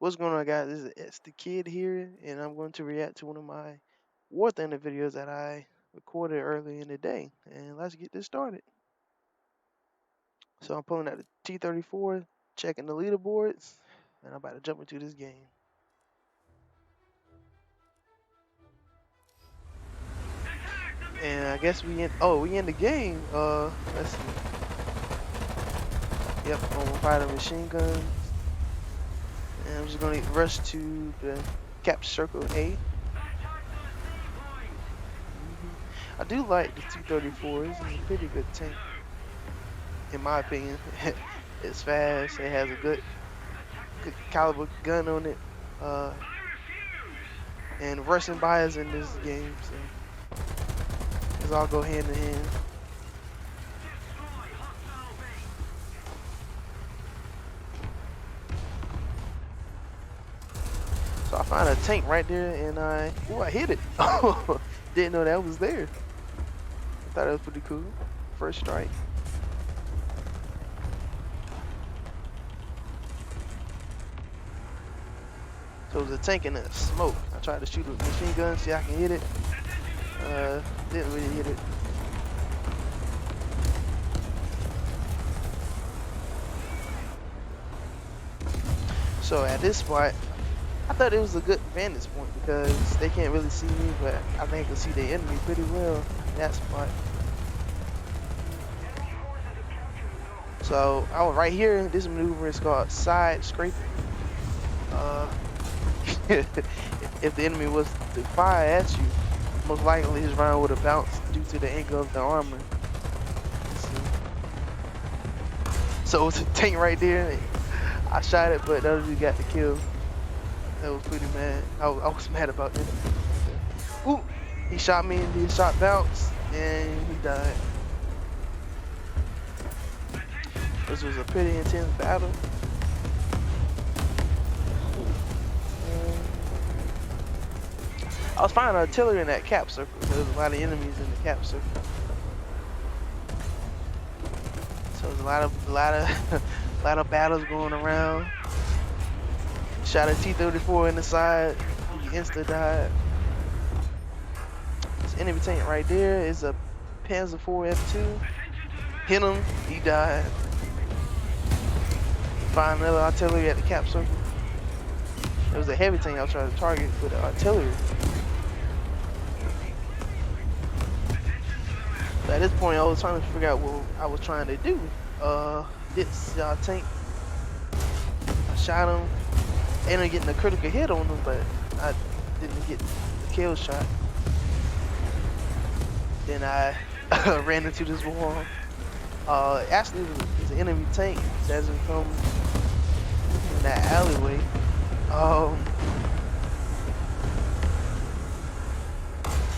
What's going on, guys? This is XDaKid here, and I'm going to react to one of my War Thunder videos that I recorded early in the day. And let's get this started. So I'm pulling out the T-34, checking the leaderboards, and I'm about to jump into this game. And I guess we in the game. Let's see. Yep, I'm gonna fire the machine guns, and I'm just gonna rush to the capture circle A. I do like the T-34. It's a pretty good tank, in my opinion. It's fast. It has a good caliber gun on it. And rushing bias in this game, so it's all go hand in hand. So I found a tank right there, and I hit it. Didn't know that was there. I thought it was pretty cool. First strike. So it was a tank in the smoke. I tried to shoot with machine gun, see I can hit it. Didn't really hit it. So at this spot, I thought it was a good vantage point because they can't really see me, but I think they can see the enemy pretty well in that spot. So I was right here. This maneuver is called side scraping. If the enemy was to fire at you, most likely his round would have bounced due to the angle of the armor. So it was a tank right there. I shot it, but the other dude got the kill. That was pretty mad. I was mad about that. Ooh, he shot me and the shot bounced and he died. This was a pretty intense battle. I was finding artillery in that cap circle. There was a lot of enemies in the cap circle. So there's a lot of battles going around. Shot a T-34 in the side. He insta died. This enemy tank right there is a Panzer IV F2. Hit him, he died. Find another artillery at the cap circle. It was a heavy tank I was trying to target with the artillery. So at this point, I was trying to figure out what I was trying to do. This tank, I shot him. Ended up getting a critical hit on him, but I didn't get the kill shot. Then I ran into this wall. Actually, it was an enemy tank that doesn't come in that alleyway.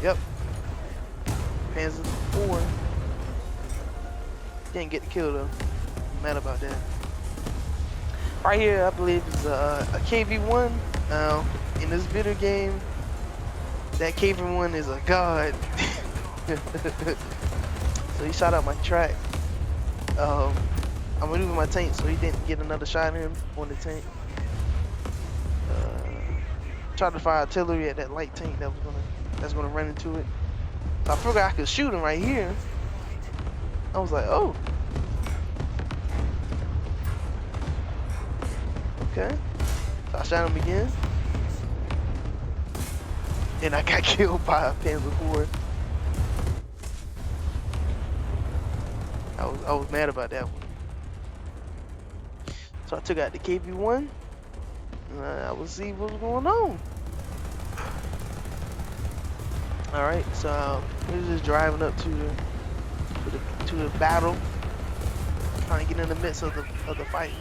Yep. Panzer IV. Didn't get the kill though. I'm mad about that. Right here, I believe is a KV-1. Now, in this video game, that KV-1 is a god. So he shot out my track. I'm maneuvering my tank so he didn't get another shot in on the tank. Tried to fire artillery at that light tank that's gonna run into it. So I figured I could shoot him right here. I was like, oh. Okay. So I shot him again. And I got killed by a Panzer IV. I was mad about that one. So I took out the KV-1. I will see what's going on. Alright, so we're just driving up to the battle. Trying to get in the midst of the fight.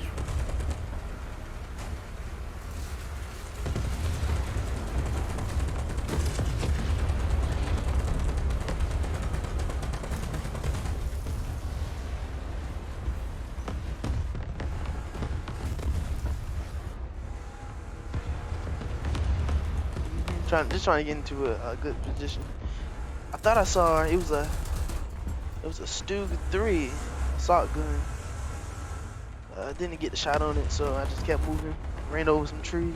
Just trying to get into a good position. I thought I saw it was a Stug 3 assault gun. Didn't get the shot on it, so I just kept moving ran over some trees.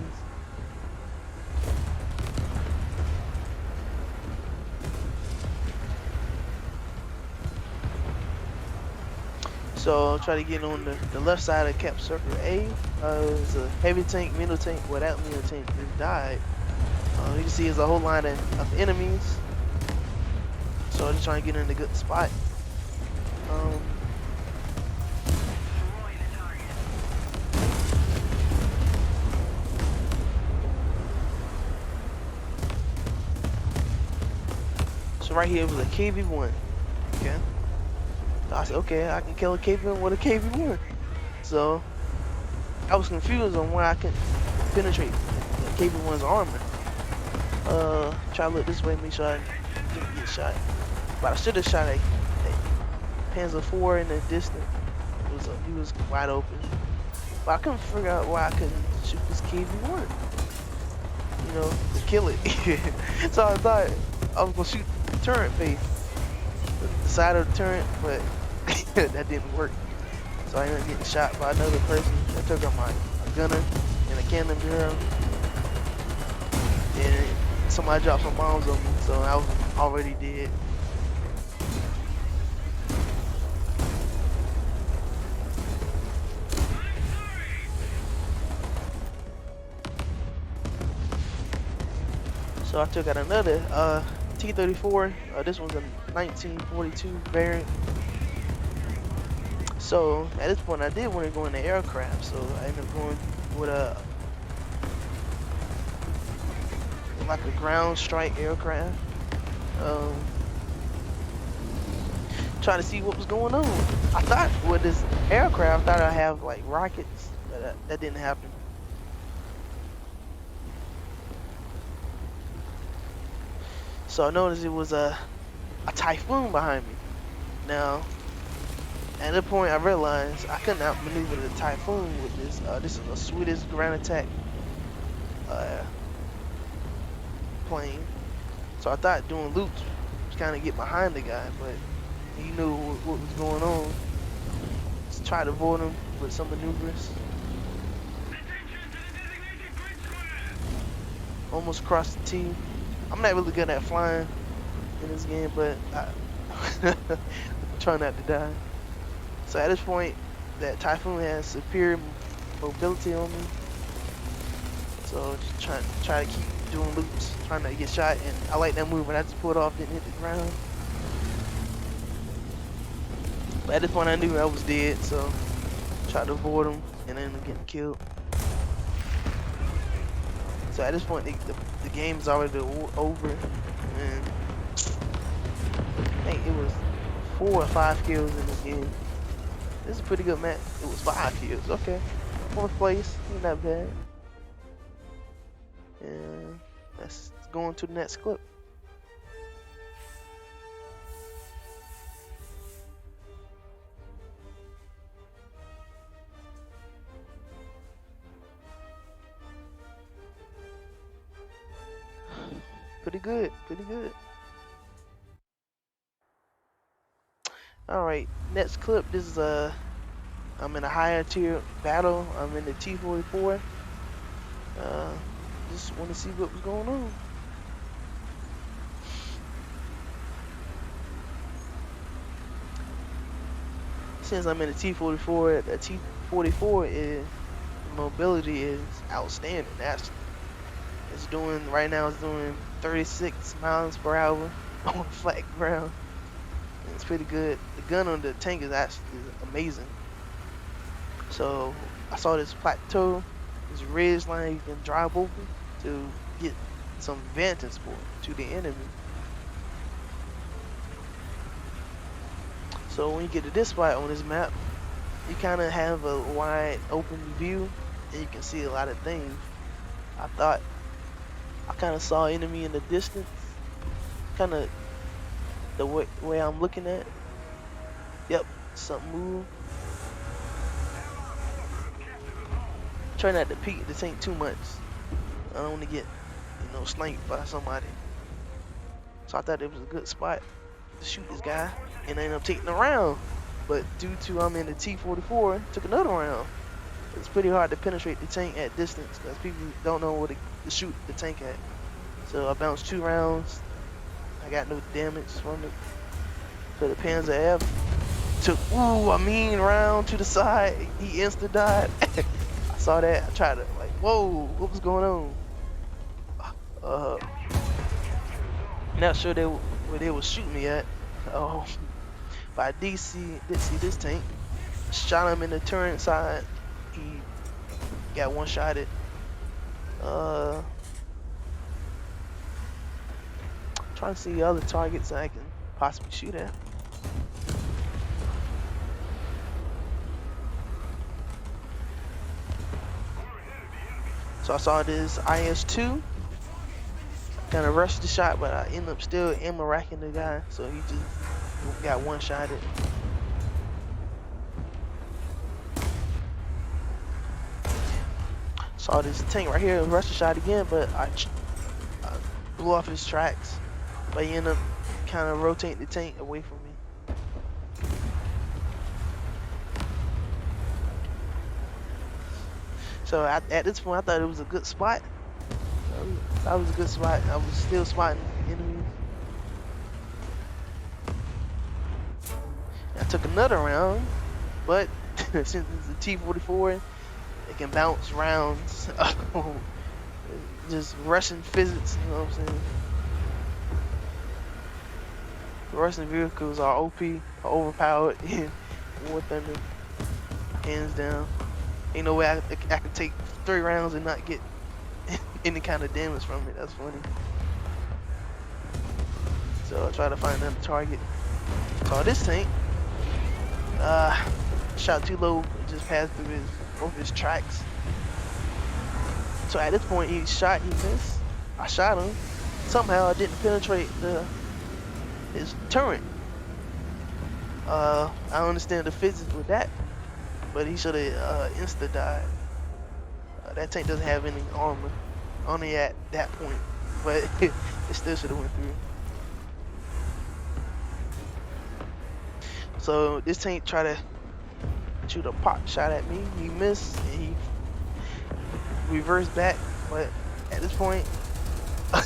So I'll try to get on the left side of Cap Circle A. It was a heavy tank, middle tank. Well, that middle tank just died. You can see there's a whole line of enemies. So I'm just trying to get in a good spot. So right here was a KV-1. Okay. So I said, okay, I can kill a KV-1 with a KV-1. So I was confused on why I couldn't penetrate the KV-1's armor. Try to look this way, make sure I didn't get shot. But I should have shot a Panzer IV in the distance. He was wide open. But I couldn't figure out why I couldn't shoot this KV-1. You know, to kill it. So I thought I was gonna shoot the turret face, the side of the turret, but that didn't work. So I ended up getting shot by another person that took out my gunner and a cannon barrel. And somebody dropped some bombs on me, so I was already dead. So I took out another T-34. This one's a 1942 variant. So at this point I did want to go in the aircraft, so I ended up going with like a ground strike aircraft. Trying to see what was going on. I thought with this aircraft, I thought I'd have like rockets, but that didn't happen. So I noticed it was a Typhoon behind me. Now, at that point I realized I couldn't outmaneuver the Typhoon with this. This is a Swedish ground attack plane. So I thought doing loops was kind of get behind the guy, but he knew what was going on. Just try to avoid him with some maneuvers. Almost crossed the T. I'm not really good at flying in this game, but I'm trying not to die. So at this point, that Typhoon has superior mobility on me. So just try to keep doing loops, trying not to get shot. And I like that move when I just pulled off, didn't hit the ground. But at this point, I knew I was dead, so tried to avoid him and ended up getting killed. So at this point, the game is already over, and I think it was 4 or 5 kills in this game. This is a pretty good match. It was 5 kills. Okay, 4th place, ain't that bad. And let's go on to the next clip. Pretty good, pretty good. Alright, next clip. This is I'm in a higher tier battle. I'm in the T-44. Just want to see what was going on. Since I'm in the T-44, the T-44 is mobility is outstanding. Actually, it's doing right now. It's doing 36 miles per hour on flat ground. It's pretty good. The gun on the tank is actually amazing. So I saw this plateau, this ridge line you can drive over to get some vantage point to the enemy. So when you get to this spot on this map, you kind of have a wide open view and you can see a lot of things. I thought I kind of saw enemy in the distance, kind of the way I'm looking at. Yep, something moved. Try not to peek the tank too much. I don't want to get, sniped by somebody. So I thought it was a good spot to shoot this guy, and I ended up taking a round. But due to I'm in the T-44, took another round. it's pretty hard to penetrate the tank at distance because people don't know where to shoot the tank at. So I bounced 2 rounds. I got no damage from it. So the Panzer F took a mean round to the side. He insta died. I saw that. I tried to like, whoa, what was going on? Not sure where they was shooting me at. Oh, but I did see this tank. Shot him in the turret side. He got one shotted. Trying to see other targets I can possibly shoot at. So I saw this IS-2. Kind of rushed the shot, but I ended up still ammo racking the guy, so he just got one shotted. Saw this tank right here, rushed the shot again, but I blew off his tracks. But he ended up kind of rotating the tank away from me. So at this point, I thought it was a good spot. That was a good spot. I was still spotting enemies. I took another round, but since it's a T-44, it can bounce rounds. Just Russian physics, you know what I'm saying? Russian vehicles are OP, are overpowered in War Thunder, hands down. Ain't no way I could take 3 rounds and not get any kind of damage from it. That's funny. So I try to find another target. So this tank, shot too low, it just passed through both his tracks. So at this point, he shot, he missed. I shot him. Somehow I didn't penetrate his turret. I don't understand the physics with that, but he should have insta died. That tank doesn't have any armor, only at that point, but it still should have went through. So this tank tried to shoot a pop shot at me. He missed and he reversed back, but at this point, I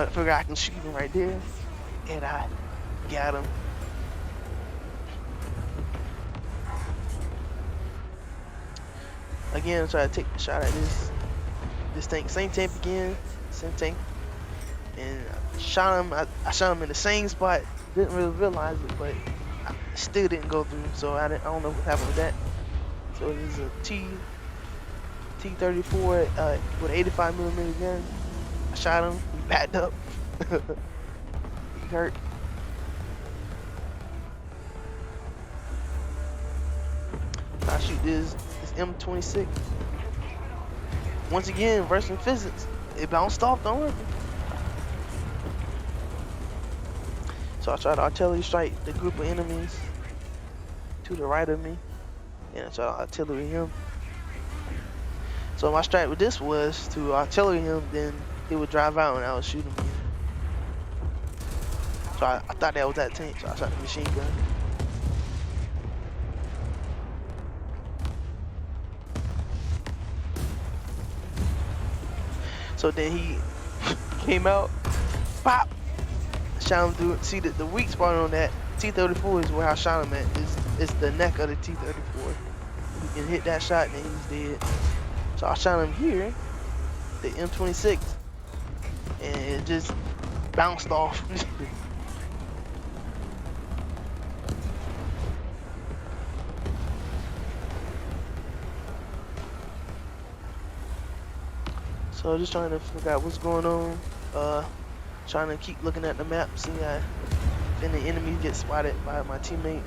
figured I can shoot him right there, and I got him. Again, try to take the shot at this tank. Same tank again, same tank, and I shot him. I shot him in the same spot. Didn't really realize it, but I still didn't go through. So I don't know what happened with that. So it is a T-34 with an 85mm gun. I shot him. He backed up. He hurt. I shoot this M26. Once again, Russian physics. It bounced off, don't worry. So I tried to artillery strike the group of enemies to the right of me, and I tried to artillery him. So my strike with this was to artillery him, then he would drive out and I would shoot him again. So I thought that was that tank, so I shot the machine gun. So then he came out, pop, shot him through. See the weak spot on that T-34 is where I shot him at. It's the neck of the T-34. He can hit that shot and then he's dead. So I shot him here, the M26, and it just bounced off. So just trying to figure out what's going on. Trying to keep looking at the map, see if any enemies get spotted by my teammates.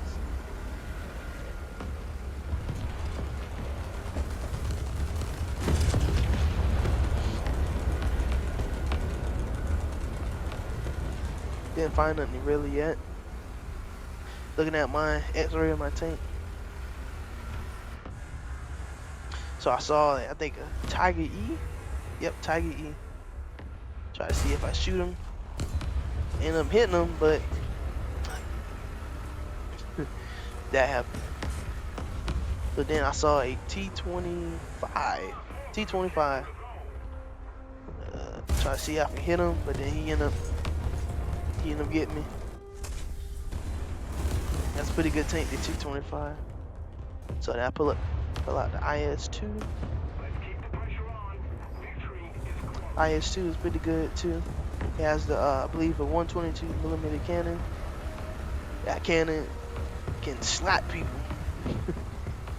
Didn't find nothing really yet. Looking at my X-ray of my tank. So I saw, I think, a Tiger E. Yep, Tiger E. Try to see if I shoot him. End up hitting him, but that happened. So then I saw a T-25. T-25. Try to see if I can hit him, but then he ended up getting me. That's a pretty good tank, the T-25. So then I pull out the IS-2. IS-2 is pretty good too. It has the I believe a 122mm cannon. That cannon can slap people.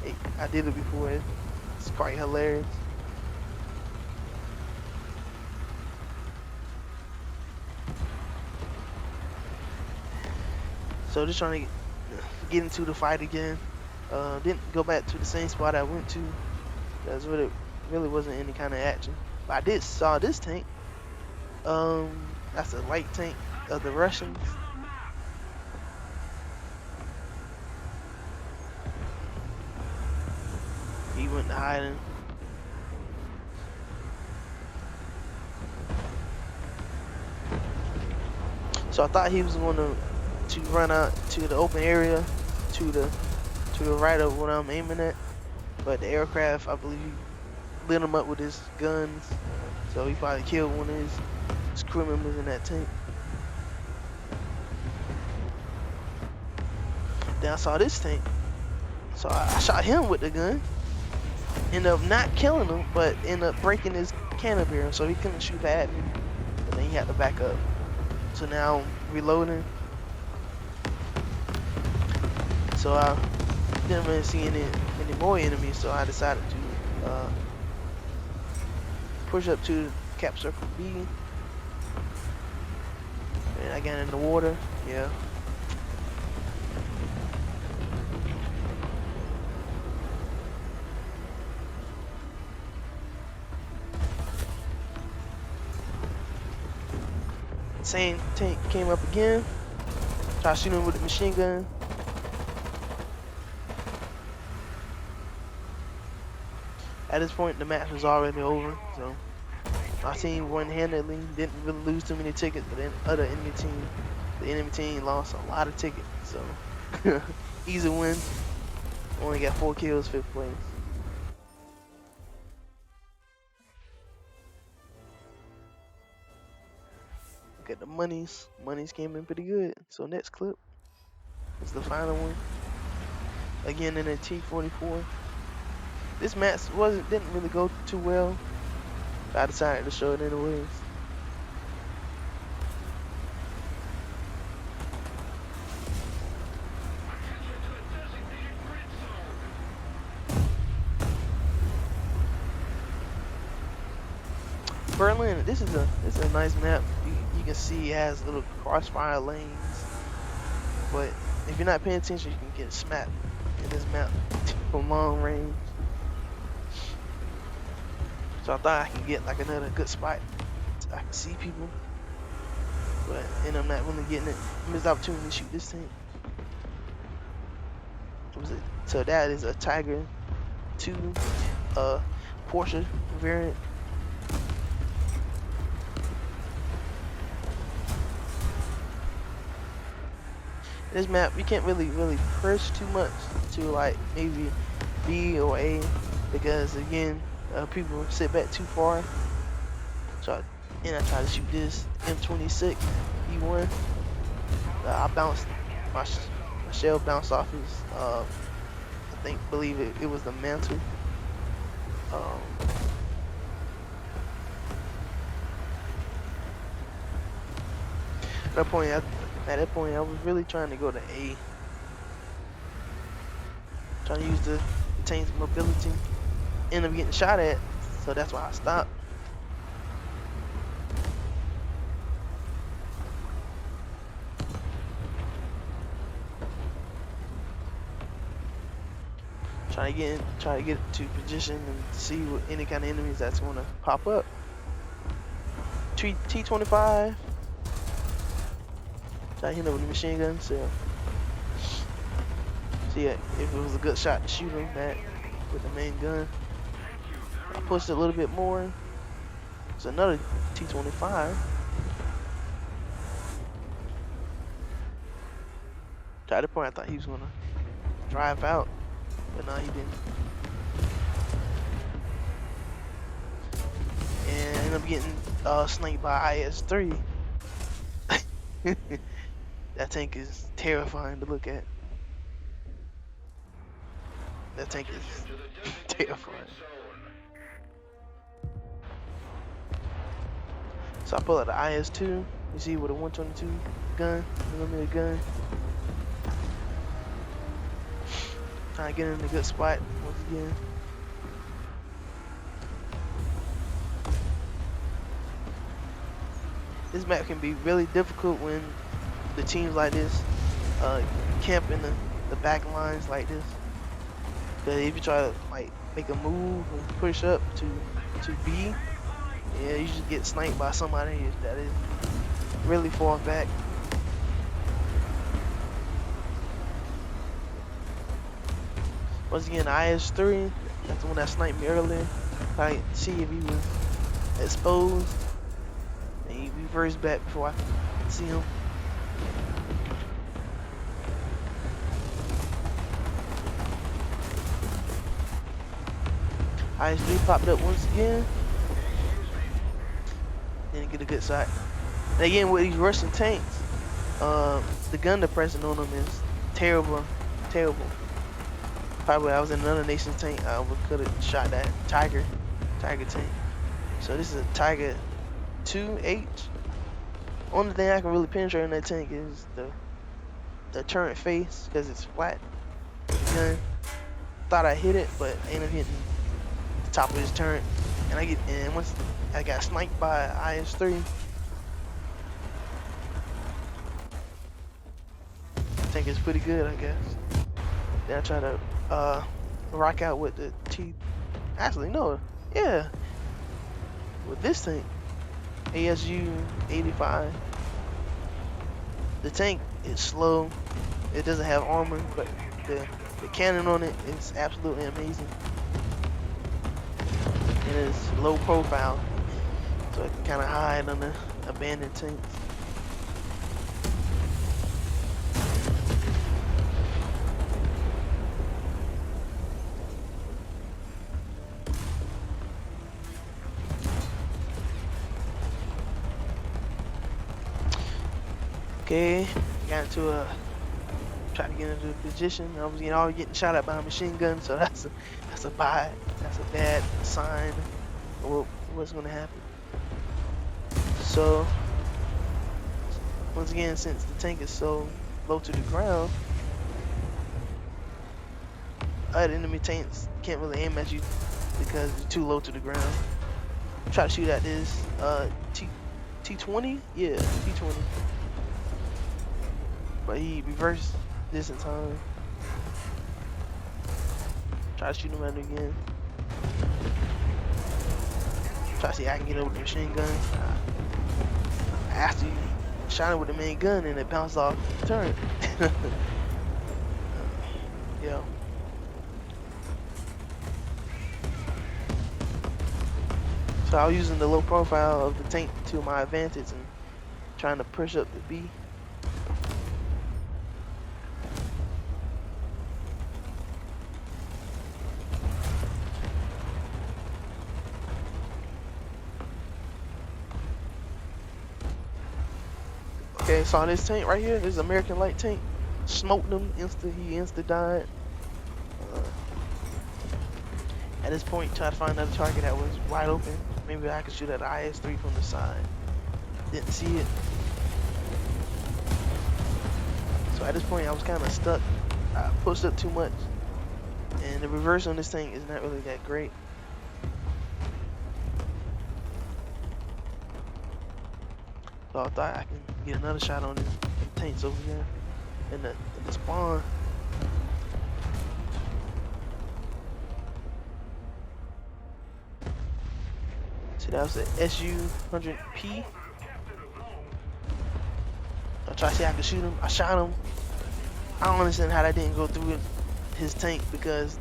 Hey, I did it before. It's quite hilarious. So just trying to get into the fight again. Didn't go back to the same spot I went to. That's really wasn't any kind of action. But I saw this tank. That's a light tank of the Russians. He went to hiding. So I thought he was going to run out to the open area, to the right of what I'm aiming at. But the aircraft, I believe, lit him up with his guns. So he probably killed one of his crew members in that tank. Then I saw this tank. So I shot him with the gun. Ended up not killing him, but ended up breaking his cannon barrel, so he couldn't shoot back at me. And then he had to back up. So now I'm reloading. So I didn't really see any more enemies, so I decided to push up to Cap Circle B. And I got in the water, yeah. Same tank came up again. Tried shooting him with the machine gun. At this point, the match was already over, so my team one-handedly didn't really lose too many tickets, but then the enemy team lost a lot of tickets, so easy win. Only got 4 kills, 5th place. Look at the monies. Monies came in pretty good. So next clip is the final one. Again in a T-44. This match didn't really go too well, but I decided to show it anyways. Berlin, this is a nice map. You can see it has little crossfire lanes, but if you're not paying attention, you can get smacked in this map from long range. So I thought I could get like another good spot so I can see people, but I'm not really getting it. Missed opportunity to shoot this thing. So that is a Tiger 2 Porsche variant. This map, you can't really push too much to like maybe B or A, because again, people sit back too far. So I tried to shoot this M26 E1. I bounced my shell bounced off his believe it was the mantle. At that point, I was really trying to go to A. Trying to use the tank's mobility. End up getting shot at, so that's why I stopped. Try to get to position and see what any kind of enemies that's gonna pop up. T-25. Try to hit him with the machine gun, so see if it was a good shot to shoot him back with the main gun. I pushed it a little bit more. It's another T-25. At the point I thought he was gonna drive out. but no, he didn't. And I ended up getting sniped by IS-3. That tank is terrifying to look at. That tank is terrifying. So I pull out the IS-2. You see with a 122 gun, millimeter gun. Trying to get in a good spot once again. This map can be really difficult when the teams like this camp in the back lines like this. Cause if you try to like make a move and push up to B, yeah, you just get sniped by somebody that is really far back. Once again, IS-3, that's the one that sniped me earlier. I see if he was exposed. And he reversed back before I could see him. IS-3 popped up once again. Didn't get a good shot. And again, with these Russian tanks, the gun depression on them is terrible, terrible. Probably I was in another nation's tank, I could have shot that Tiger tank. So this is a Tiger 2H. Only thing I can really penetrate in that tank is the turret face, because it's flat. Gun. Thought I hit it, but ended up hitting the top of his turret. And once I got sniped by IS-3. I think it's pretty good, I guess. Then I try to rock out with the actually no, yeah, with this tank, ASU 85. The tank is slow, it doesn't have armor, but the cannon on it is absolutely amazing. And it's low profile, so it can kind of hide on the abandoned tanks. Okay, got into tried to get into a position. I was getting shot at by a machine gun, so that's a bad sign of what's gonna happen. So once again, since the tank is so low to the ground, other enemy tanks can't really aim at you because you're too low to the ground. Try to shoot at this T20, yeah, T20. But he reversed this in time. Try to shoot him at it again. Try to see if I can get over the machine gun. I actually shot him with the main gun and it bounced off the turret. Yeah. So I was using the low profile of the tank to my advantage and trying to push up the B. Okay, so this tank right here, this American light tank, smoked him, he insta died. At this point, try to find another target that was wide open. Maybe I could shoot at the IS-3 from the side. Didn't see it. So at this point, I was kind of stuck. I pushed up too much. And the reverse on this tank is not really that great. So I thought I can get another shot on the tanks over there in the spawn. So that was the SU-100P. I tried to see if I could shoot him. I shot him. I don't understand how that didn't go through his tank, because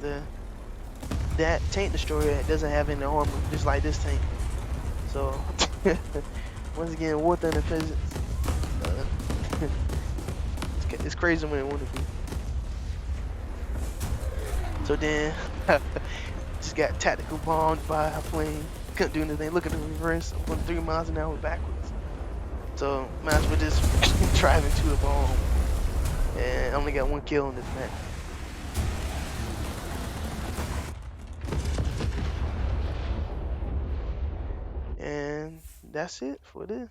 that tank destroyer doesn't have any armor, just like this tank. So once again, War Thunder physics. It's crazy when it wouldn't be. So then, just got tactical bombed by a plane. Couldn't do anything. Look at the reverse. I'm going 3 miles an hour backwards. So might as well just drive into a bomb. And I only got 1 kill in this match. And that's it for this.